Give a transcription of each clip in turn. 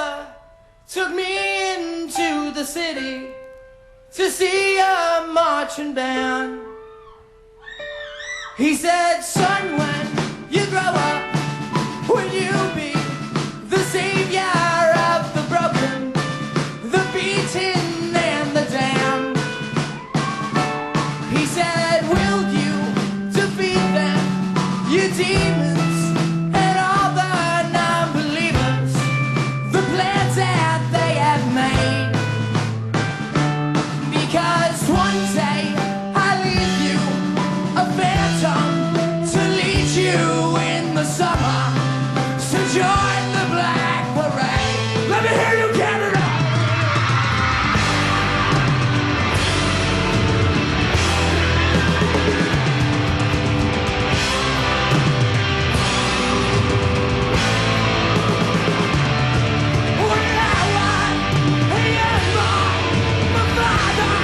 brother took me into the city to see a marching band. He said, son, when you grow up, will you be the savior of the broken, the beaten and the damned? He said, will you defeat them, you demons and all the non-believers, the plans that they have made? Because one day I leave you a phantom to lead you in the summer, so join the black parade. Let me hear you, Canada! When I was a young boy, my father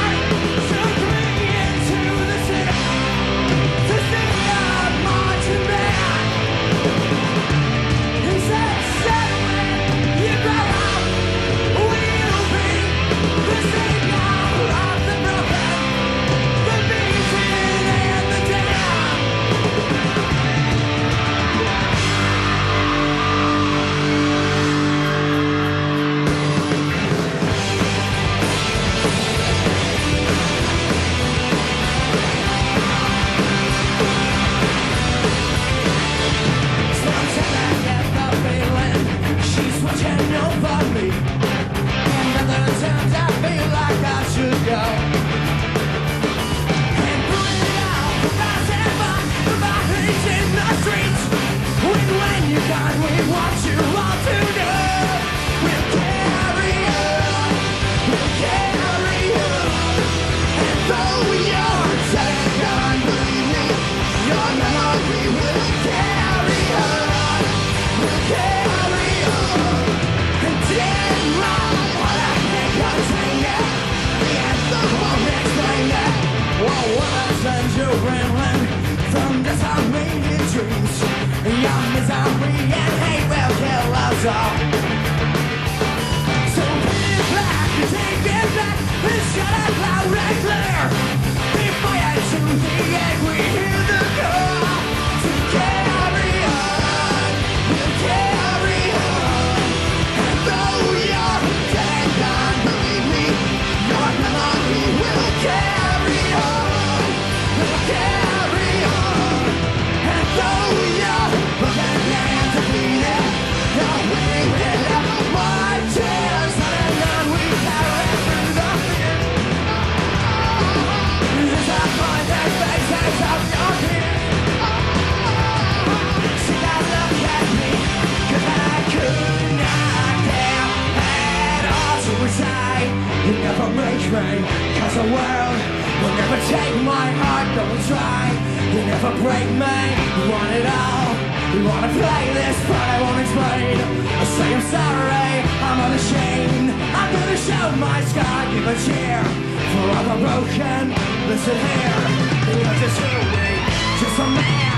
took me into the city to see a marching band. He said, son, when you grow up, will you be the savior of the broken, the beaten and the damned? Sometimes I get the feeling she's watching over me, and other times I feel like I should go and put it out, rise and up, my hate in the streets. When you're gone, we want you all to know we'll carry on, we'll carry on. And though you're dead and gone, believe me, your memory will carry on, we'll carry on. And damn wrong, what I can't contain it, the anthem won't explain it. Well, what I send you rambling from disharmonious dreams, your misery and hate will kill us all. So put it back and take it back and shut it loud and clear. Before you to the end, we hear the call to carry on, we'll carry on. And though you're dead and gone, believe me, your memory will carry on, we'll carry on. And though you're broken and defeated, you're winning with every one tears, and none we carry through the fear. This is our find that faces of your peers. See that look at me, 'cause I could not care at all to reside. You never make me, 'cause the world will never take my heart, don't try. You never break me, you want it all. You wanna play this, but I won't explain. I say I'm sorry, I'm unashamed. I'm gonna show my scar, give a cheer for all the broken. Listen here, you're just who we, just a man,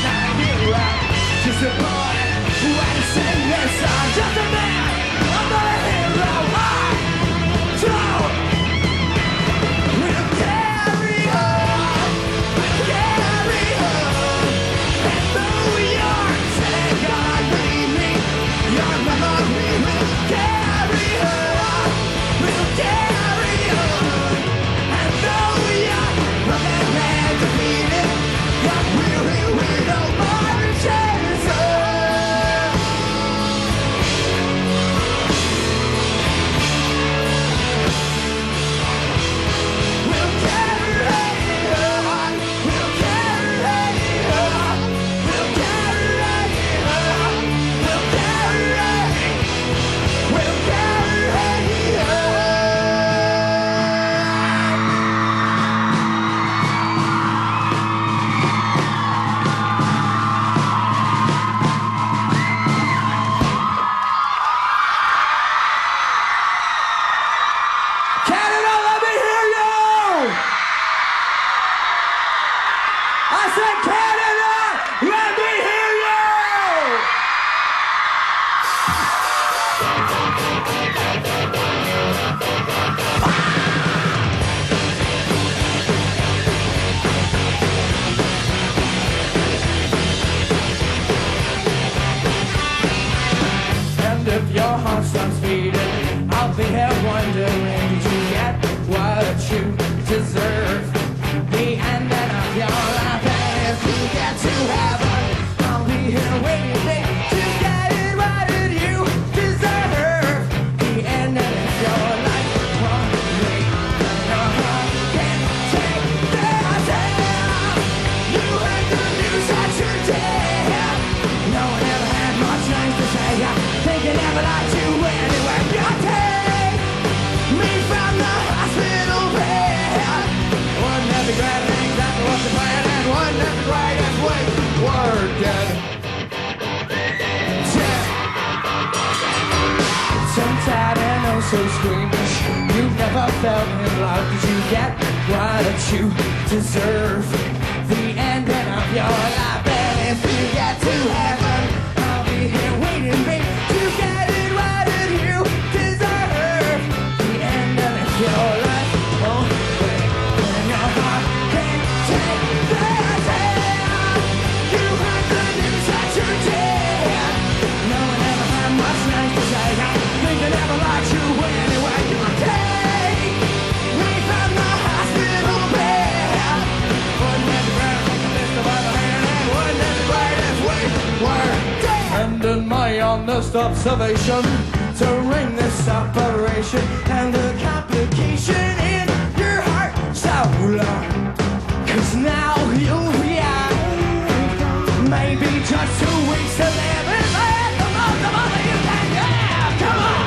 not a hero, just a boy who had to sing this song. Just a man, I'm not a hero. I don't. We'll carry on, we'll carry on. And though you're dead and gone, believe me, your memory will carry on, we'll carry on. And though you're broken and defeated, you're weary with no marches on. We'll carry on, we'll carry on, we'll carry on, we'll carry, we'll carry on. Canada, let me hear you! I said, Canada, let me hear you! so squeamish. You never felt in love. Did you get what you deserve? The ending of your life. And if you get to heaven, I'll be here waiting, babe, to get it right that you deserve. The ending of your life. Oh, wait, when your heart can't take the hell. You heard the news that you're dead. No one ever had much nice to say. I think I never liked you anyway. Take me from the hospital bed. Wouldn't it be great if the list of other hand? Wouldn't it be great if we were dead? And in my honest observation, to ring this operation and the complication in your heart so long. 'Cause now you'll be out. Maybe just 2 weeks to live and let the most of all that you can have. Come on!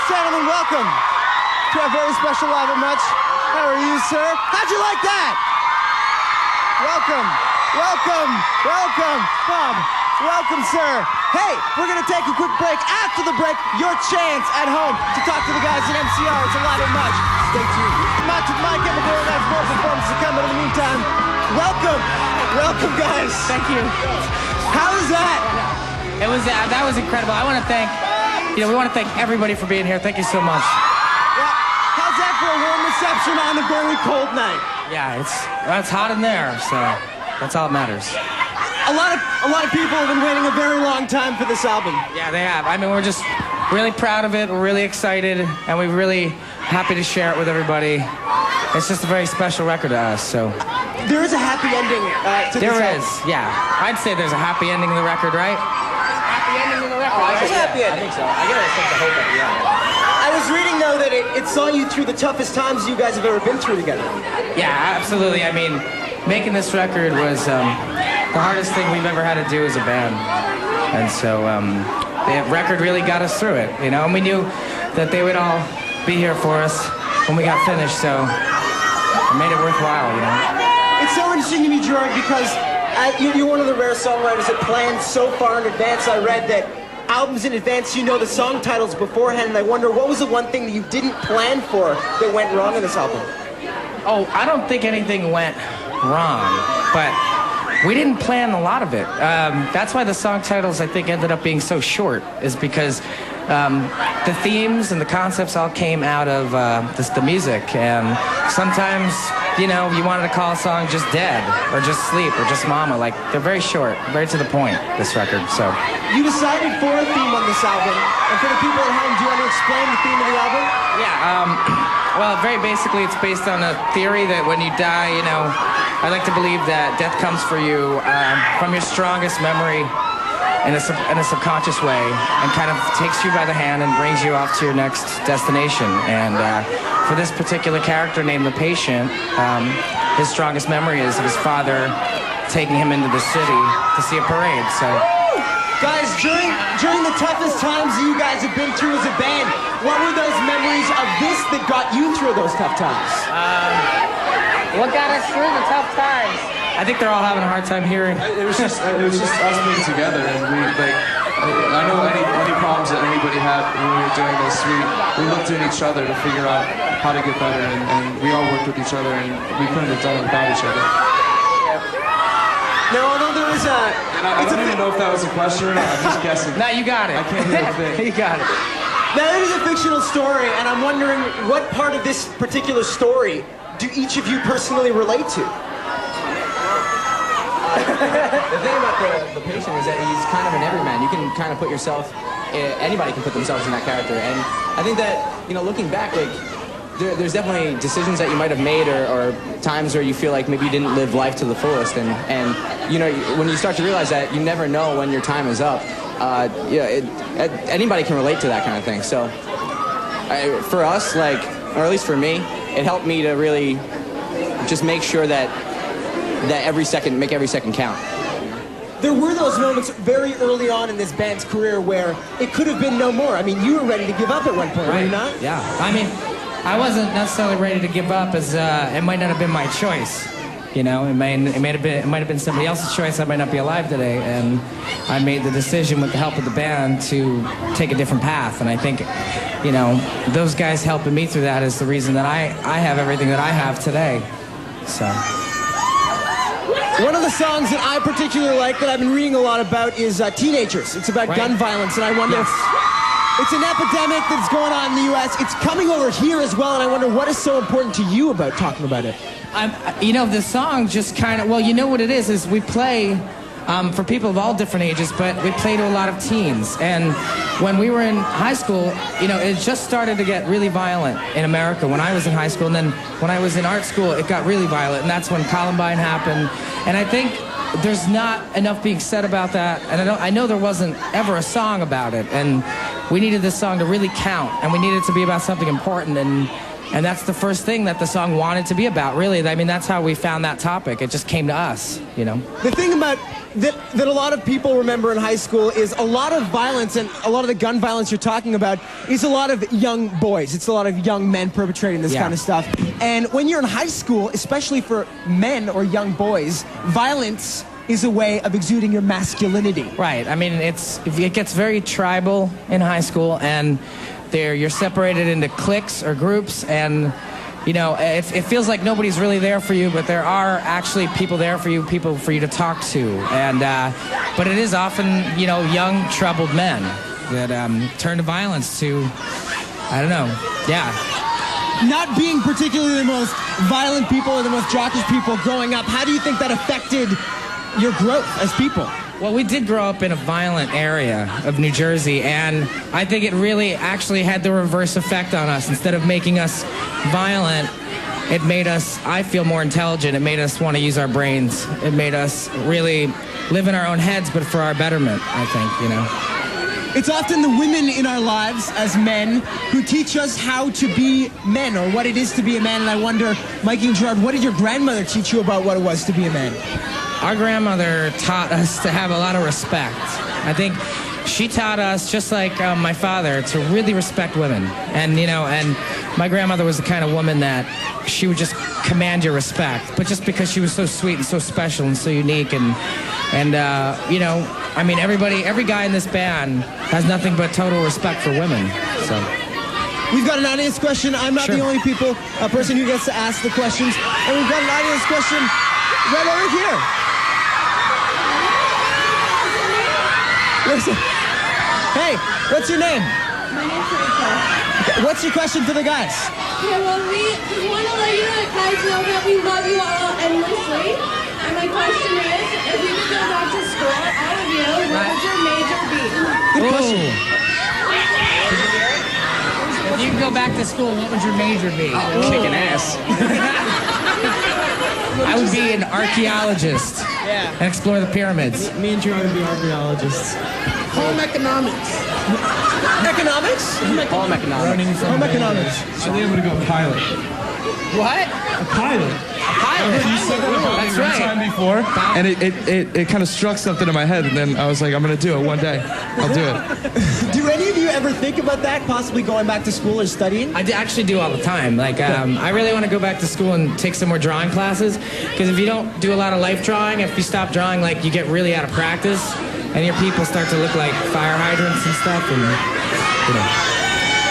Gentlemen, welcome to our very special live at Much. How are you, sir? How'd you like that? Welcome, welcome, welcome, Bob. Welcome, sir. Hey, we're going to take a quick break. After the break, your chance at home to talk to the guys at MCR. It's a live at Much. Stay tuned. Much with My Chemical Romance, more performances to come. But in the meantime, welcome, welcome, guys. Thank you. How was that? It was that was incredible. I want to thank, we want to thank everybody for being here. Thank you so much. Yeah. How's that for a warm reception on a very cold night? Yeah, it's hot in there, so that's all that matters. A lot of people have been waiting a very long time for this album. Yeah, they have. I mean, we're just really proud of it. We're really excited, and we're really happy to share it with everybody. It's just a very special record to us. So there is a happy ending to this album. There is, yeah. I'd say there's a happy ending to the record, right? Happy ending to the record. There's a happy ending. I think so. I get a sense of hope at the end. I was reading, though, that it saw you through the toughest times you guys have ever been through together. Yeah, absolutely. I mean, making this record was the hardest thing we've ever had to do as a band. And so the record really got us through it, and we knew that they would all be here for us when we got finished, so it made it worthwhile, It's so interesting to me, Gerard, because you're one of the rare songwriters that plans so far in advance. I read that albums in advance, you know the song titles beforehand, and I wonder, what was the one thing that you didn't plan for that went wrong in this album? Oh, I don't think anything went wrong, but we didn't plan a lot of it. That's why the song titles, I think, ended up being so short, is because the themes and the concepts all came out of the music, and sometimes, you wanted to call a song just Dead, or just Sleep, or just Mama. Like, they're very short, very to the point, this record, so. You decided for a theme on this album, and for the people at home, do you want to explain the theme of the album? Yeah, well, very basically, it's based on a theory that when you die, I like to believe that death comes for you from your strongest memory in a subconscious way, and kind of takes you by the hand and brings you off to your next destination. And for this particular character named the Patient, his strongest memory is of his father taking him into the city to see a parade. So, guys, during the toughest times that you guys have been through as a band, what were those memories of this that got you through those tough times? What got us through the tough times? I think they're all having a hard time hearing. It was just us being together, and I know any problems that anybody had when we were doing this, we looked at each other to figure out how to get better, and we all worked with each other, and we couldn't have done it without each other. Now, although there is a... And I don't even know if that was a question or not. I'm just guessing. No, you got it. I can't hear a thing. You got it. Now, it is a fictional story, and I'm wondering what part of this particular story do each of you personally relate to? The thing about the patient is that he's kind of an everyman. You can kind of put yourself, anybody can put themselves in that character. And I think that, looking back, like, there's definitely decisions that you might have made or times where you feel like maybe you didn't live life to the fullest. And when you start to realize that you never know when your time is up, anybody can relate to that kind of thing. So for us, like, or at least for me, it helped me to really just make sure that make every second count. There were those moments very early on in this band's career where it could have been no more. I mean, you were ready to give up at one point, were you not? Yeah. I mean, I wasn't necessarily ready to give up, as it might not have been my choice. It might have been somebody else's choice. I might not be alive today, and I made the decision with the help of the band to take a different path. And I think, those guys helping me through that is the reason that I have everything that I have today. So. One of the songs that I particularly like that I've been reading a lot about is Teenagers. It's about gun violence, and I wonder if it's an epidemic that's going on in the U.S. It's coming over here as well, and I wonder what is so important to you about talking about it. The song just kind of, what it is we play for people of all different ages, but we play to a lot of teens. And when we were in high school, it just started to get really violent in America when I was in high school. And then when I was in art school, it got really violent. And that's when Columbine happened. And I think there's not enough being said about that. And I know there wasn't ever a song about it. And we needed this song to really count. And we needed it to be about something important. And that's the first thing that the song wanted to be about, really. I mean, that's how we found that topic. It just came to us, The thing about that a lot of people remember in high school is a lot of violence, and a lot of the gun violence you're talking about is a lot of young boys. It's a lot of young men perpetrating this kind of stuff. And when you're in high school, especially for men or young boys, violence is a way of exuding your masculinity. Right. I mean, it gets very tribal in high school, and you're separated into cliques or groups, and it feels like nobody's really there for you, but there are actually people there for you, people for you to talk to. And but it is often young troubled men that turn to violence to, I don't know, Not being particularly the most violent people or the most jockish people growing up, how do you think that affected your growth as people? Well, we did grow up in a violent area of New Jersey, and I think it really actually had the reverse effect on us. Instead of making us violent, it made us, I feel, more intelligent. It made us want to use our brains. It made us really live in our own heads, but for our betterment, I think, It's often the women in our lives as men who teach us how to be men, or what it is to be a man. And I wonder, Mikey and Gerard, what did your grandmother teach you about what it was to be a man? Our grandmother taught us to have a lot of respect. I think she taught us, just like my father, to really respect women. And, and my grandmother was the kind of woman that she would just command your respect. But just because she was so sweet and so special and so unique. And I mean, every guy in this band has nothing but total respect for women. So. We've got an audience question. I'm not the only person who gets to ask the questions. And we've got an audience question right over here. Listen. Hey, what's your name? My name's Rachel. What's your question for the guys? Okay, well, we want to let you guys know that we love you all endlessly. And my question is, if you could go back to school, all of you, what would your major be? Good question. If you could go back to school, what would your major be? Kicking ass. I would be an archaeologist and explore the pyramids. Me and Gerard would be archaeologists. Home economics. Economics? Home economics. Home economics. I think I'm gonna go pilot. What? A pilot. Pilot. You said that about That's me one right. time before, and it kind of struck something in my head, and then I was like, I'm gonna do it one day. I'll do it. Do any of you ever think about that, possibly going back to school or studying? I actually do all the time. Like, I really want to go back to school and take some more drawing classes, because if you don't do a lot of life drawing, if you stop drawing, like, you get really out of practice, and your people start to look like fire hydrants and stuff, and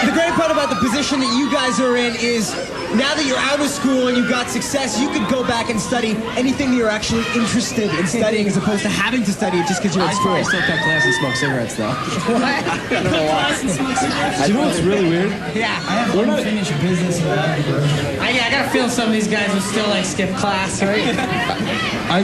The great part about the position that you guys are in is now that you're out of school and you've got success, you could go back and study anything that you're actually interested in studying as opposed to having to study it just because you're at school. I still cut class and smoke cigarettes, though. Do you know what's really weird? Yeah. I have unfinished business. I gotta feel some of these guys will still like skip class, right? I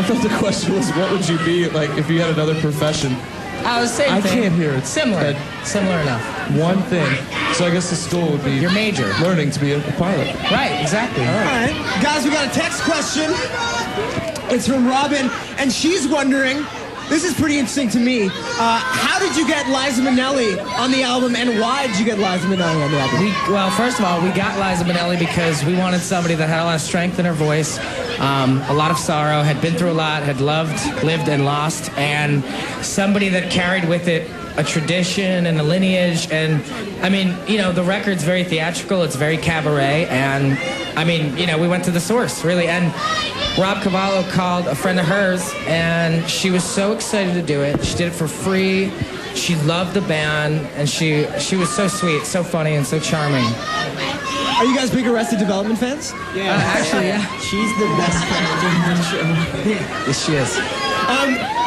thought the question was, what would you be like if you had another profession? The same I thing. can't hear it. Similar. Similar enough. One thing. So I guess the school would be Your major. learning to be a pilot. Right, exactly. All right. Guys, we got a text question. It's from Robin, and she's wondering, this is pretty interesting to me, how did you get Liza Minnelli on the album, and why did you get Liza Minnelli on the album? Well, first of all, we got Liza Minnelli because we wanted somebody that had a lot of strength in her voice, a lot of sorrow, had been through a lot, had loved, lived, and lost, and somebody that carried with it a tradition and a lineage. And I mean, you know, the record's very theatrical, it's very cabaret, and I mean, you know, we went to the source, really. And Rob Cavallo called a friend of hers, and she was so excited to do it. She did it for free. She loved the band, and she was so sweet, so funny, and so charming. Are you guys big Arrested Development fans? Actually, yeah. She's the best character in the show. Yes, she is.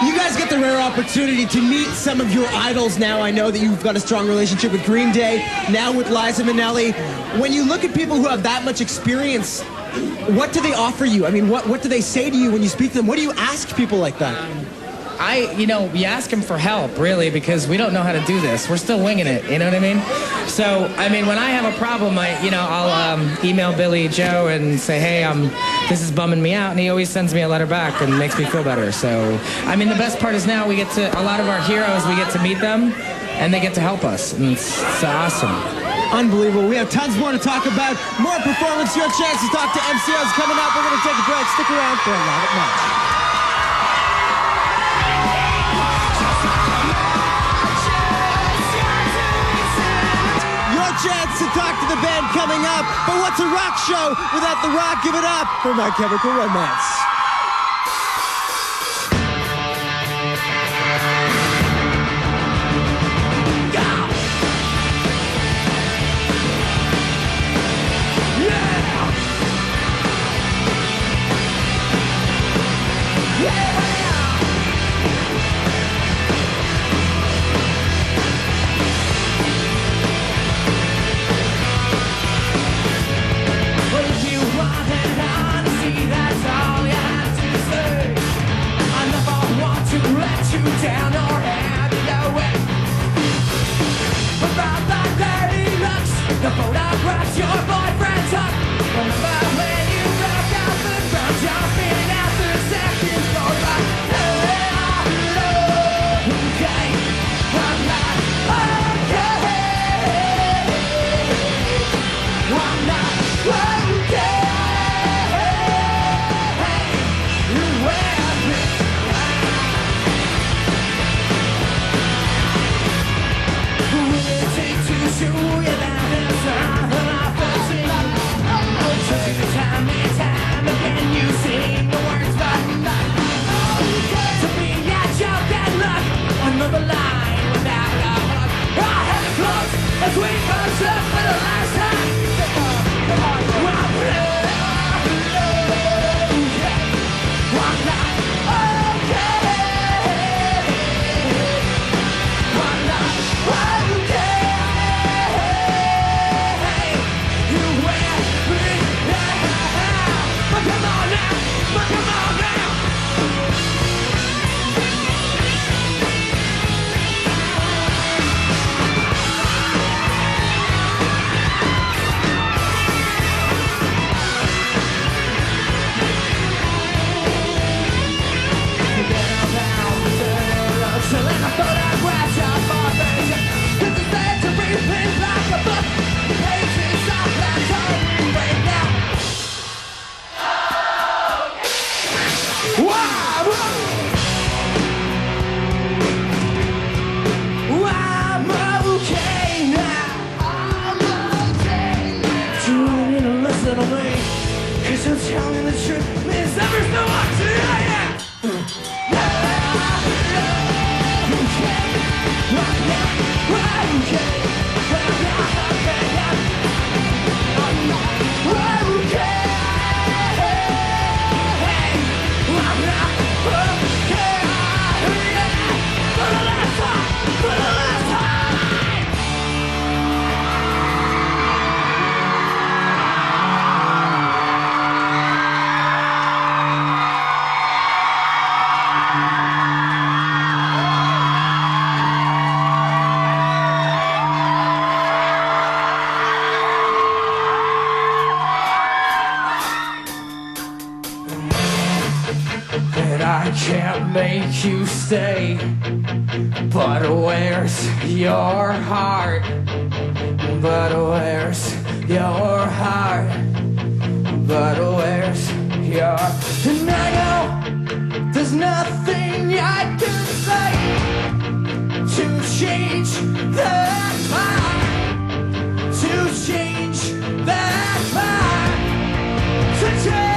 You guys get the rare opportunity to meet some of your idols now. I know that you've got a strong relationship with Green Day, now with Liza Minnelli. When you look at people who have that much experience, what do they offer you? I mean, what do they say to you when you speak to them? What do you ask people like that? You ask them for help, really, because we don't know how to do this. We're still winging it, you know what I mean? So, I mean, when I have a problem, I'll email Billy Joe and say, hey, this is bumming me out, and he always sends me a letter back and makes me feel better. So, I mean, the best part is now a lot of our heroes, we get to meet them, and they get to help us, and it's awesome. Unbelievable. We have tons more to talk about. More performance. Your chance to talk to MCOs coming up. We're going to take a break. Stick around for a lot of much. Chance to talk to the band coming up, but what's a rock show without the rock? Give it up for My Chemical Romance. Well, if you want an honesty, that's all you can't make you stay, but where's your heart? But where's your heart? But where's your... And I know there's nothing I can say to change that heart, to change that heart, to change.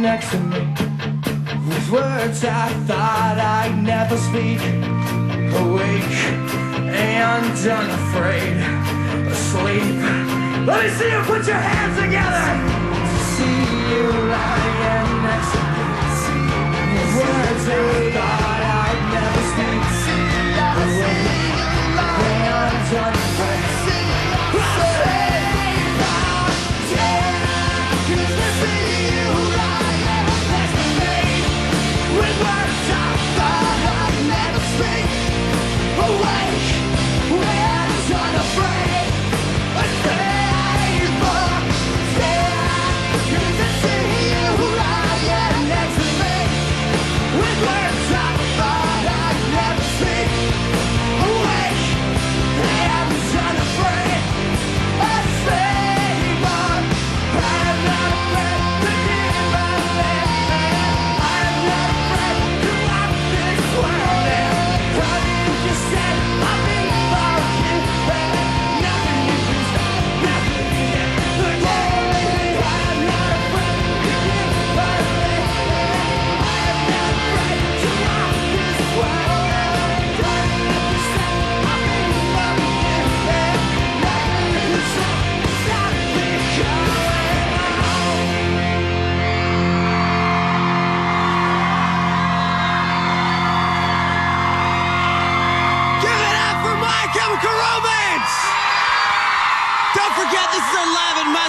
Next to me, with words I thought I'd never speak. Awake and unafraid, asleep. Let me see you put your hands together. To see you lying next to me, with words I thought I'd never speak. Awake and unafraid.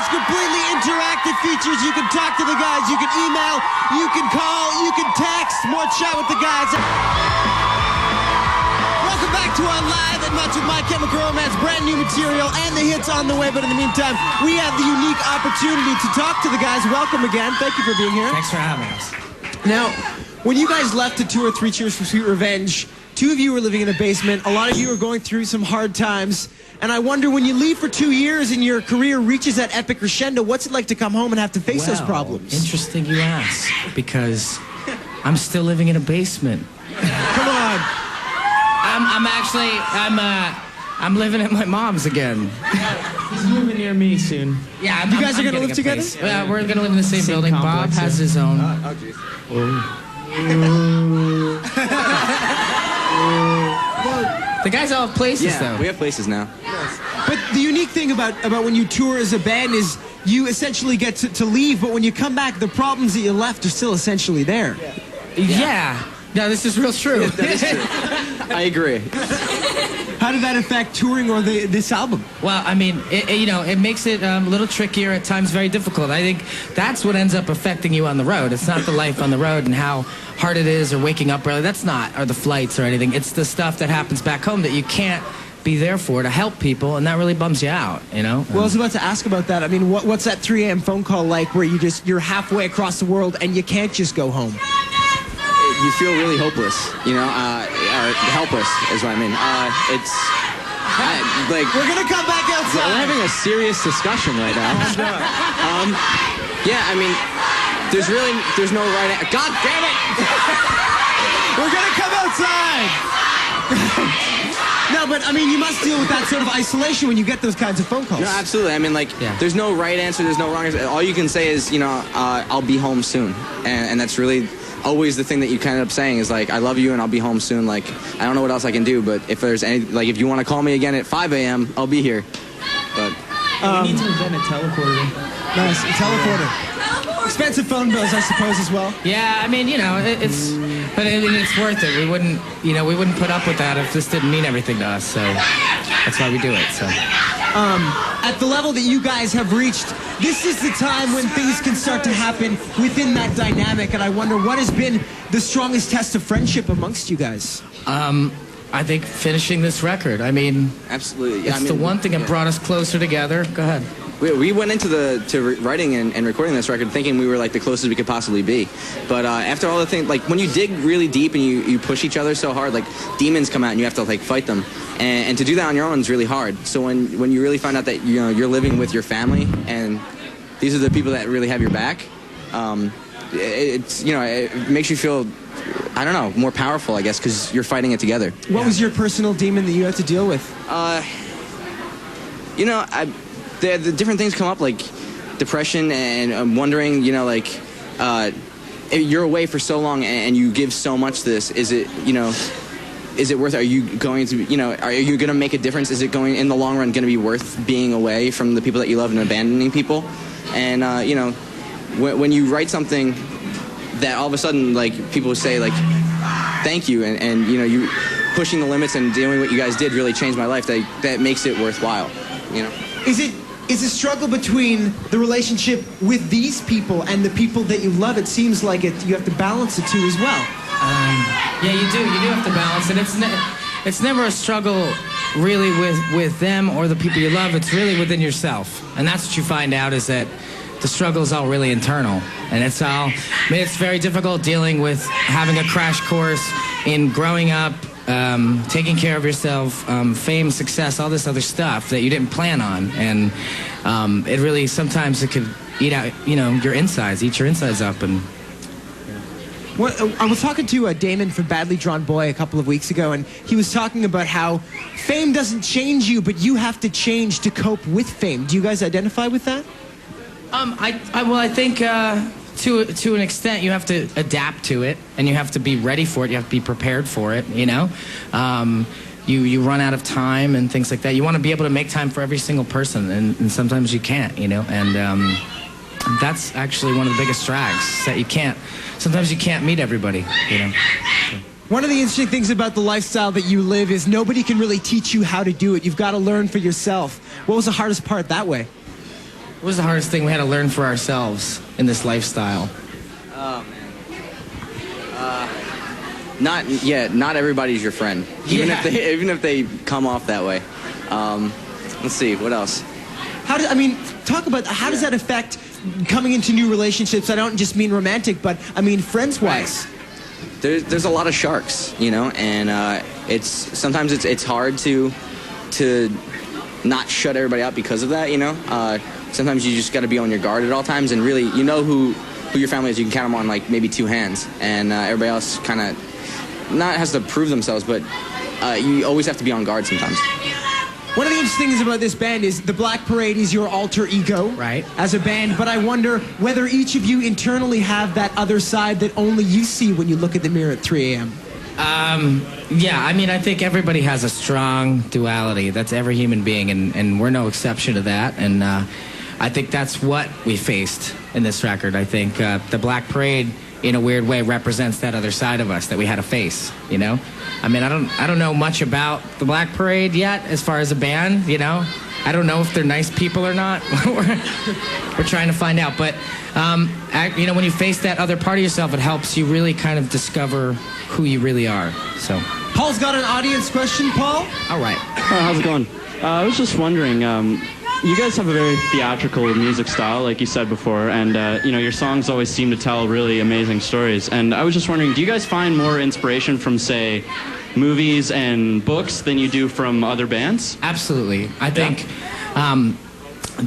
Completely interactive features. You can talk to the guys, you can email, you can call, you can text. More chat with the guys. Welcome back to our live at Much with My Chemical Romance, brand new material and the hits on the way. But in the meantime, we have the unique opportunity to talk to the guys. Welcome again. Thank you for being here. Thanks for having us. Now, when you guys left to tour Three Cheers for Sweet Revenge, 2 of you were living in a basement. A lot of you are going through some hard times. And I wonder, when you leave for 2 years and your career reaches that epic crescendo, what's it like to come home and have to face those problems? Interesting you ask, because I'm still living in a basement. Come on. I'm living at my mom's again. He's moving near me soon. Yeah, You guys are gonna live together? Yeah, we're gonna live in the same building. Bob complex, has yeah. his own. The guys all have places, though. We have places now. But the unique thing about when you tour as a band is you essentially get to leave, but when you come back, the problems that you left are still essentially there. Yeah. No, this is real true. That is true. I agree. How did that affect touring or this album? Well, I mean, it makes it a little trickier, at times very difficult. I think that's what ends up affecting you on the road. It's not the life on the road and how hard it is or waking up early. That's not, or the flights or anything. It's the stuff that happens back home that you can't be there for to help people, and that really bums you out, you know? Well, I was about to ask about that. I mean, what's that 3 a.m. phone call like where you're halfway across the world and you can't just go home? You feel really hopeless, you know, or helpless is what I mean. Like We're gonna come back we're outside. having a serious discussion right now. Yeah, I mean, there's no right. God damn it! We're gonna come outside. No, but I mean, you must deal with that sort of isolation when you get those kinds of phone calls. No, absolutely. I mean, like, Yeah. there's no right answer. There's no wrong answer. All you can say is, you know, I'll be home soon, and that's really always the thing that you kind of end up saying is like, I love you and I'll be home soon. Like, I don't know what else I can do, but if there's any, like, if you want to call me again at 5 a.m., I'll be here. But We need to invent a teleporter. Nice, a teleporter. Expensive phone bills, I suppose, as well. Yeah, I mean, it's worth it. We wouldn't put up with that if this didn't mean everything to us. So that's why we do it. So. At the level that you guys have reached, this is the time when things can start to happen within that dynamic, and I wonder what has been the strongest test of friendship amongst you guys. I think finishing this record. I mean, absolutely. Yeah, it's I mean, the one thing that brought us closer together. Go ahead. We went into writing and recording this record thinking we were like the closest we could possibly be, but after all the things, like when you dig really deep and you push each other so hard, like demons come out and you have to like fight them, and to do that on your own is really hard. So when you really find out that you're living with your family and these are the people that really have your back, it makes you feel, I don't know, more powerful, I guess, because you're fighting it together. What was your personal demon that you had to deal with? The different things come up, like depression and wondering, if you're away for so long and you give so much to this, is it worth it? Are you going to, are you going to make a difference? Is it going, in the long run, going to be worth being away from the people that you love and abandoning people? And, when you write something that all of a sudden, like, people say, like, thank you, and you pushing the limits and doing what you guys did really changed my life, that makes it worthwhile, Is a struggle between the relationship with these people and the people that you love? It seems like you have to balance the two as well. Yeah, you do. You do have to balance it. It's never a struggle really with them or the people you love. It's really within yourself, and that's what you find out is that the struggle is all really internal, and it's very difficult dealing with having a crash course in growing up. Taking care of yourself, fame, success, all this other stuff that you didn't plan on, and it really sometimes it could eat out, your insides, eat your insides up, and. I was talking to Damon from Badly Drawn Boy a couple of weeks ago, and he was talking about how fame doesn't change you, but you have to change to cope with fame. Do you guys identify with that? I think. To an extent, you have to adapt to it, and you have to be ready for it. You have to be prepared for it. You run out of time and things like that. You want to be able to make time for every single person, and sometimes you can't. And that's actually one of the biggest drags that you can't. Sometimes you can't meet everybody. One of the interesting things about the lifestyle that you live is nobody can really teach you how to do it. You've got to learn for yourself. What was the hardest part that way? What was the hardest thing we had to learn for ourselves in this lifestyle? Oh, man. Not everybody's your friend, even if they come off that way. Let's see, what else? Talk about how does that affect coming into new relationships? I don't just mean romantic, but I mean friends-wise. There's a lot of sharks, and sometimes it's hard to not shut everybody out because of that, Sometimes you just got to be on your guard at all times, and really, who your family is. You can count them on like maybe 2 hands, and everybody else kind of not has to prove themselves, but you always have to be on guard sometimes. One of the interesting things about this band is the Black Parade is your alter ego, right, as a band, but I wonder whether each of you internally have that other side that only you see when you look at the mirror at 3 a.m. Yeah, I think everybody has a strong duality. That's every human being, and we're no exception to that, and I think that's what we faced in this record. I think the Black Parade, in a weird way, represents that other side of us that we had to face, I don't know much about the Black Parade yet as far as a band, I don't know if they're nice people or not. We're trying to find out, but when you face that other part of yourself, it helps you really kind of discover who you really are. So Paul's got an audience question. Paul? All right. How's it going? I was just wondering, you guys have a very theatrical music style, like you said before, and your songs always seem to tell really amazing stories. And I was just wondering, do you guys find more inspiration from, say, movies and books than you do from other bands? Absolutely. I think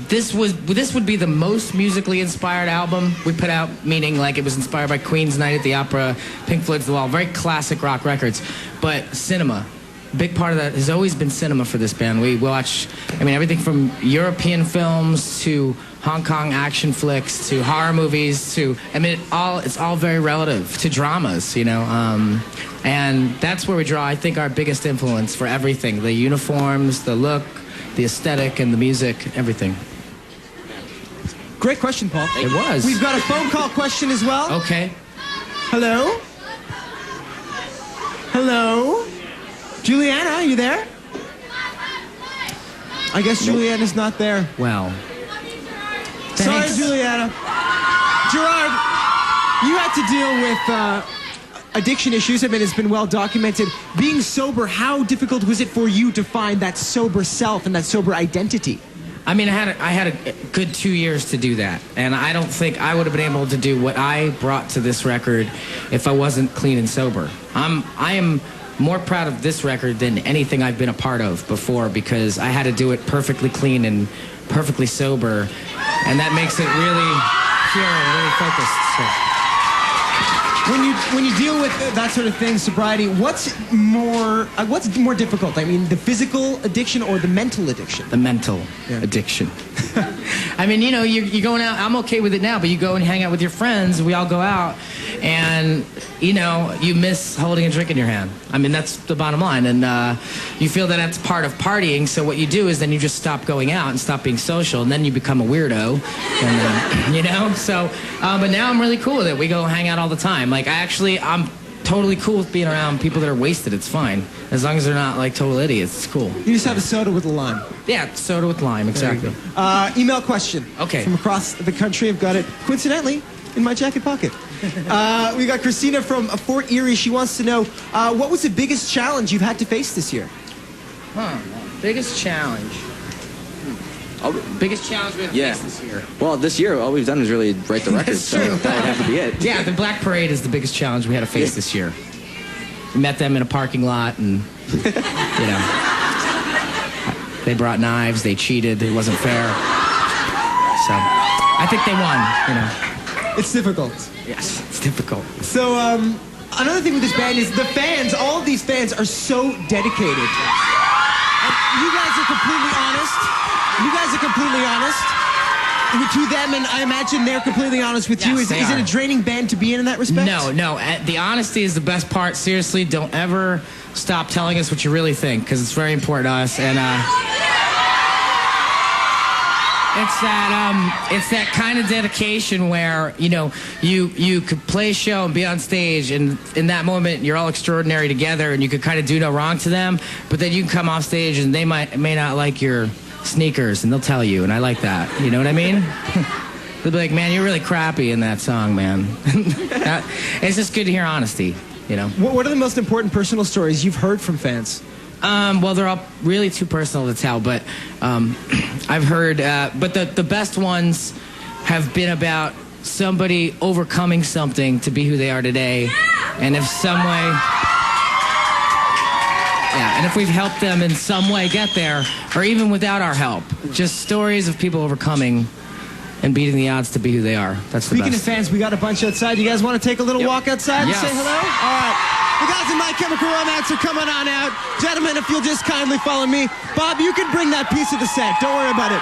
this would be the most musically inspired album we put out, meaning like it was inspired by Queen's Night at the Opera, Pink Floyd's The Wall, very classic rock records. But cinema, big part of that has always been cinema for this band. We watch, everything from European films to Hong Kong action flicks to horror movies to, it's all very relative to dramas, and that's where we draw, I think, our biggest influence for everything. The uniforms, the look, the aesthetic, and the music, everything. Great question, Paul. It was. We've got a phone call question as well. Okay. Hello? Hello? Juliana, are you there? I guess Juliana's not there. Well. Sorry, Thanks. Juliana. Gerard, you had to deal with addiction issues. It's been well documented. Being sober, how difficult was it for you to find that sober self and that sober identity? I had a good 2 years to do that, and I don't think I would have been able to do what I brought to this record if I wasn't clean and sober. I am more proud of this record than anything I've been a part of before, because I had to do it perfectly clean and perfectly sober, and that makes it really pure and really focused. So. When you deal with that sort of thing, sobriety, what's more difficult? The physical addiction or the mental addiction? The mental addiction. You're going out. I'm okay with it now, but you go and hang out with your friends. We all go out, and you miss holding a drink in your hand. That's the bottom line, and you feel that that's part of partying. So what you do is then you just stop going out and stop being social, and then you become a weirdo, and So, but now I'm really cool with it. We go hang out all the time. I'm totally cool with being around people that are wasted. It's fine. As long as they're not like total idiots, it's cool. You just have a soda with a lime. Yeah, soda with lime, exactly. Email question. Okay. From across the country. I've got it, coincidentally, in my jacket pocket. We got Christina from Fort Erie. She wants to know, what was the biggest challenge you've had to face this year? Biggest challenge. Biggest challenge we have faced this year. Well, this year, all we've done is really write the record, so that would have to be it. Yeah, the Black Parade is the biggest challenge we had to face this year. We met them in a parking lot, and, they brought knives, they cheated, it wasn't fair. So, I think they won, It's difficult. Yes, it's difficult. So, another thing with this band is the fans, all of these fans are so dedicated. And you guys are completely honest. To them, and I imagine they're completely honest with you. Is it a draining band to be in that respect? No. The honesty is the best part. Seriously, don't ever stop telling us what you really think, because it's very important to us. And it's that kind of dedication where you could play a show and be on stage, and in that moment you're all extraordinary together, and you could kind of do no wrong to them. But then you can come off stage and they may not like your sneakers, and they'll tell you, and I like that. You know what I mean? They'll be like, man, you're really crappy in that song, man. It's just good to hear honesty. you know. What are the most important personal stories you've heard from fans? Well, they're all really too personal to tell, but I've heard, but the best ones have been about somebody overcoming something to be who they are today, and if some way, and if we've helped them in some way get there, or even without our help, just stories of people overcoming and beating the odds to be who they are. That's the Speaking best. of fans, we got a bunch outside. You guys want to take a little walk outside and Yes. say hello? All right. The guys in My Chemical Romance are coming on out. Gentlemen, if you'll just kindly follow me. Bob, you can bring that piece of the set. Don't worry about it.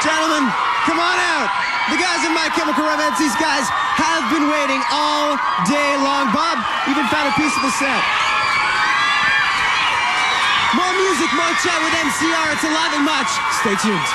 Gentlemen, come on out. The guys in My Chemical Romance, these guys have been waiting all day long. Bob even found a piece of the set. More music, more chat with MCR. It's Alive and Much. Stay tuned.